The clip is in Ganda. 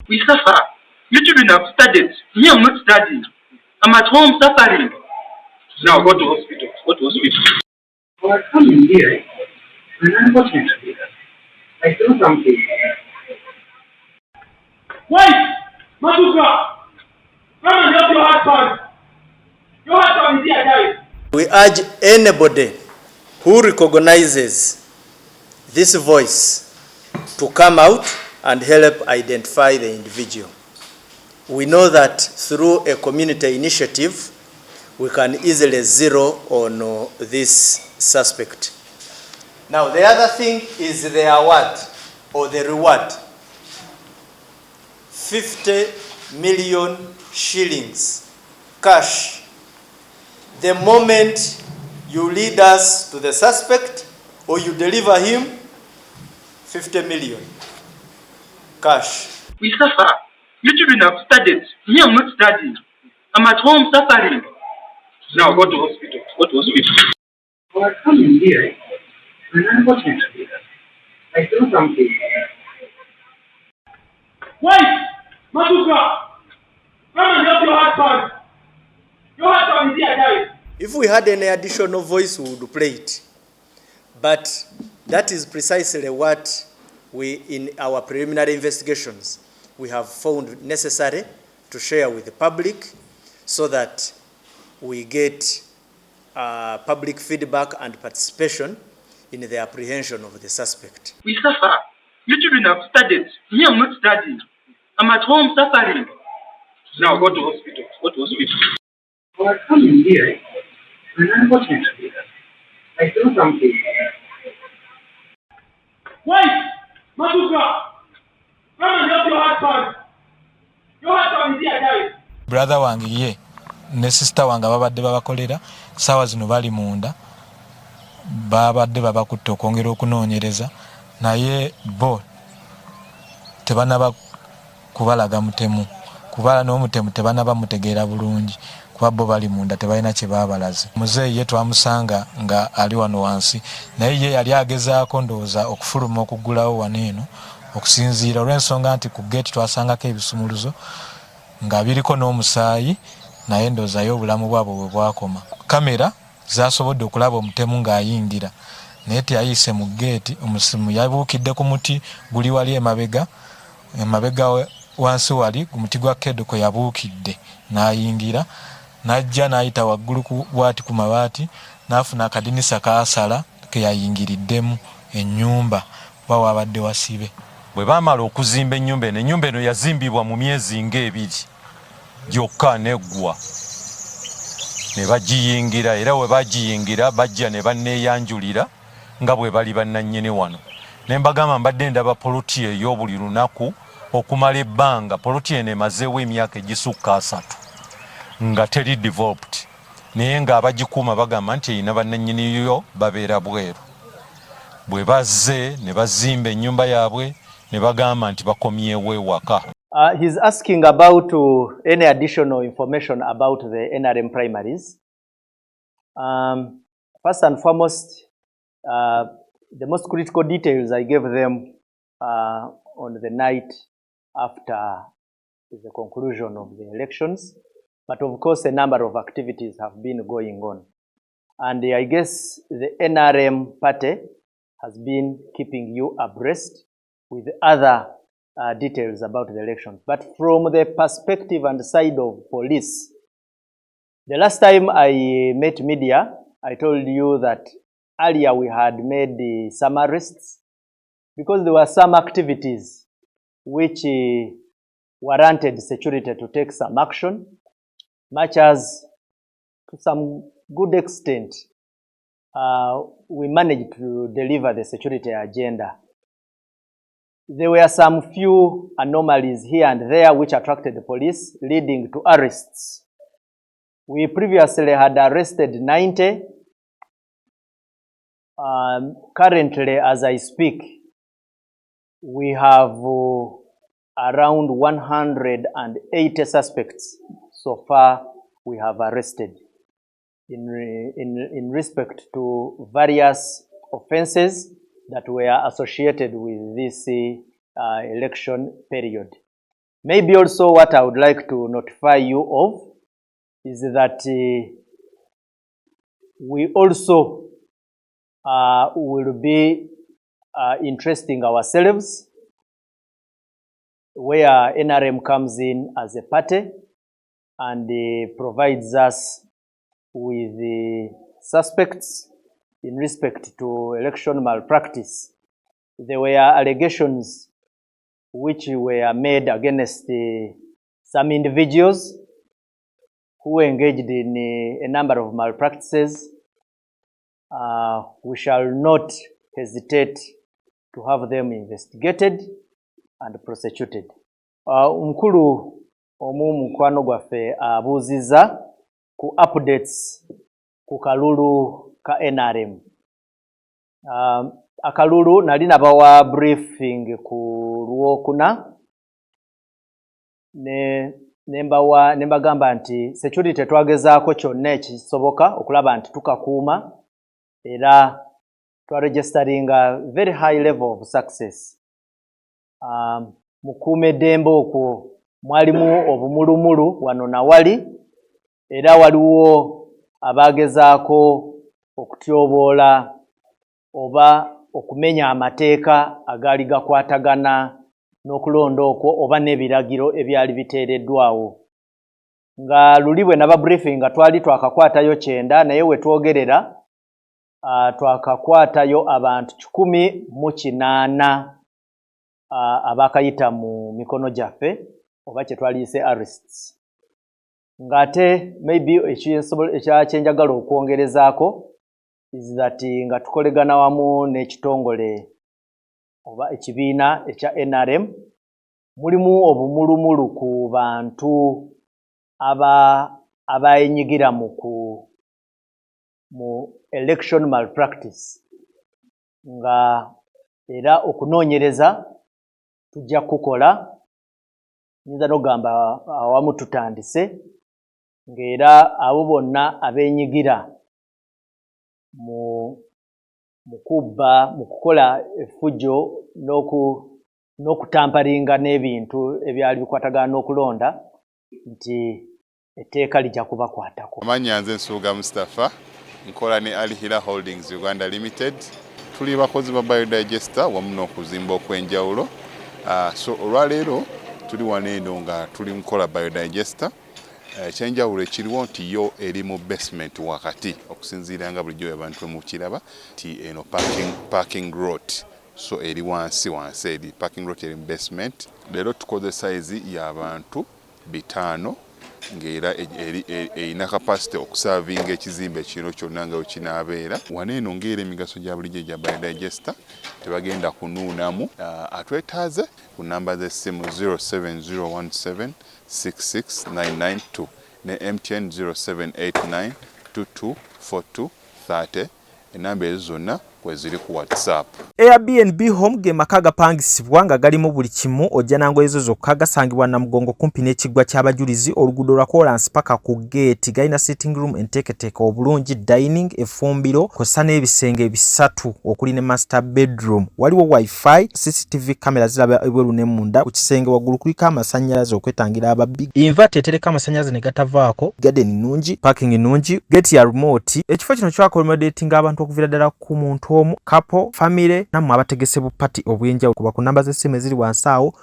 We suffer. You children have studied. Me, I'm not studying. I'm at home suffering. Now go to hospital. Go to hospital. Well, I come in here, and unfortunately, I saw something. Wait! Matuka! Come and help your husband. Your husband is here, guys. We urge anybody who recognizes this voice to come out and help identify the individual. We know that through a community initiative, we can easily zero on this suspect. Now, the other thing is the award or the reward. 50 million shillings cash. The moment you lead us to the suspect or you deliver him, 50 million cash. We suffer. You children have studied. Me, I'm not studying. I'm at home suffering. Now go to hospital. Go to hospital. Well, I come in here, and unfortunately, I saw something. Wait! Matuka! Come and help your husband. Your husband is here, guys. If we had any additional voice, we would play it. But that is precisely what we, in our preliminary investigations, we have found necessary to share with the public so that we get public feedback and participation in the apprehension of the suspect. We suffer. You children have studied. Me, I'm not studying. I'm at home suffering. Now go to hospital. Go to hospital. Well, I come in here, and unfortunately, I saw something. Wait! Matuka! Come and help your husband. Your husband is here, guys. Brother wange ye ne sister wange babadde babakolera sawa zino bali munda babadde babakutte okwongera okunoonyereza naye bo tebanaba kubalaga mutemu kubala n'omutemu tebanaba mutegeera bulungi kuba bo bali munda tebalina kye baabalaze. Muzeeyi ye twamusanga nga ali wano wansi naye ye yali agezaako ndowooza okufuluma okuggulawo wano eno okusinziira olw'ensonga nti ku geeti twasangako ebisumuluzo nga biriko n'omusaayi naye ndowoozayo obulamu bwabwe bwe bwakoma. Kamera zasobodde okulaba omutemu ng'ayingira naye teyayiise mu geeti. Omusimu yabuukidde ku muti guli wali emabega wansi wali ku muti gwa kedo kwe yabuukidde n'ayingira n'ajja n'ayita waggulu bwati ku mabaati n'afuna akadinisa kaasala ke yayingiriddemu ennyumba kuba wabadde wasibe. Bwe baamala okuzimba ennyumba eno, ennyumba eno yazimbibwa mu myezi ng'ebiri gyokka neggwa ne bagiyingira era we bagiyingira bajja ne banneeyanjulira nga bwe bali bannannyini wano. Ne mbagamba mbadde ndaba poloti eyo buli lunaku okumala ebbanga. Poloti eno emazeewo emyaka egisukka 3 nga teri developed naye ng'abagikuuma bagamba nti erina bannannyini yo babeera bweru. Bwe bazze ne bazimba ennyumba yaabwe ne bagamba nti bakomyewo ewaka. He's asking about any additional information about the NRM primaries. First and foremost, the most critical details I gave them on the night after the conclusion of the elections. But of course, a number of activities have been going on. And I guess the NRM party has been keeping you abreast with other details about the election. But from the perspective and side of police, the last time I met media, I told you that earlier we had made some arrests because there were some activities which warranted security to take some action, much as to some good extent we managed to deliver the security agenda. There were some few anomalies here and there which attracted the police, leading to arrests. We previously had arrested 90. Currently, as I speak, we have around 180 suspects so far we have arrested in respect to various offenses that were associated with this election period. Maybe also what I would like to notify you of is that we also will be interesting ourselves, where NRM comes in as a party and provides us with the suspects in respect to election malpractice. There were allegations which were made against some individuals who engaged in a number of malpractices. We shall not hesitate to have them investigated and prosecuted. Mkulu omukwano gwaffe abuuziza ku updates ku kalulu ka NRM. Akalulu nali nabawa briefing ku Lwokuna nembagamba nti security twagezaako kyonna ekisoboka okulaba nti tukakuuma era twaregistering a very high level of success. Mukuume eddembe okwo mwalimu obumulumulu wano na wali, era waliwo abagezaako okutyoboola oba okumenya amateeka agaali gakwatagana n'okulonda okwo oba n'ebiragiro ebyali biteereddwawo. Nga luli bwe naba briefing nga twali twakakwatayo 9 naye we twogerera twakakwatayo abantu 108 abakayita mu mikono gyaffe oba kye twaliyise arrests. Ngate maybe ekyenjagala okwongerezaako is that nga tukolegana wamu n'ekitongole oba ekibiina ekya NRM, mulimu obumulumulu ku bantu abayenyigira mu election malpractice, nga era okunoonyereza tujja kukola, nyinza n'ogamba awamu tutandise, ng'era abo bonna abenyigira mu kubba, mu kukola effujjo n'okutamparinga n'ebintu ebyali bikwatagana n'okulonda, nti etteeka lijja kubakwatako. Amanya nze Nsuuga Mustafa, nkola ne Alihira Holdings Uganda Limited. Tuli bakozi ba biodigester wamu n'okuzimba okw'enjawulo. So olwaleero tuli wano eno nga tuli nkola biodigester. Ekyenjawulo ekiriwo nti yo eri mu basement wakati, okusinziira nga bulijjo abantu mukiraba nti eno parking lot. So eri wansi eri parking lot eri mu basement. Leero tukoze size y'abantu 5 ng'era erina capacity okusavinga ekizimbe kino kyonna nga wekinaabeera. Wano eno ng'era emigaso gya bulijjo gya biodigester tebagenda kunuunamu. Atwetaaze ku namba z'essimu 07017669992 ne MTN 0789224230. Enamba ezo zonna kweziri ku WhatsApp. Airbnb home ge maka gapangisibwa nga galimu buli kimu, ojja nango ezo zokka, gasangibwa Namugongo kumpi n'ekiggwa ky'abajulizi, oluguudo lwa Kolansi paka ku gate. Galina sitting room enteeketeeke obulungi, dining, effumbiro kw'ossa n'ebisenge 3 okuli ne master bedroom. Waliwo wifi, CCTV kamera ziraba ebweru ne munda. Ku kisenge waggulu kuliko amasannyalaze okwetangira ababbi. Inverter etereka amasannyalaze ne gatavaako. Garden nnungi, parking nnungi, gate ya remote. Ekifo kino kyakolmodatinga abantu okuviira ddala ku muntu omu, couple, family, nammwe abategese bu party obwenjawulo. Kuba ku namba z'essimu eziri wansi awo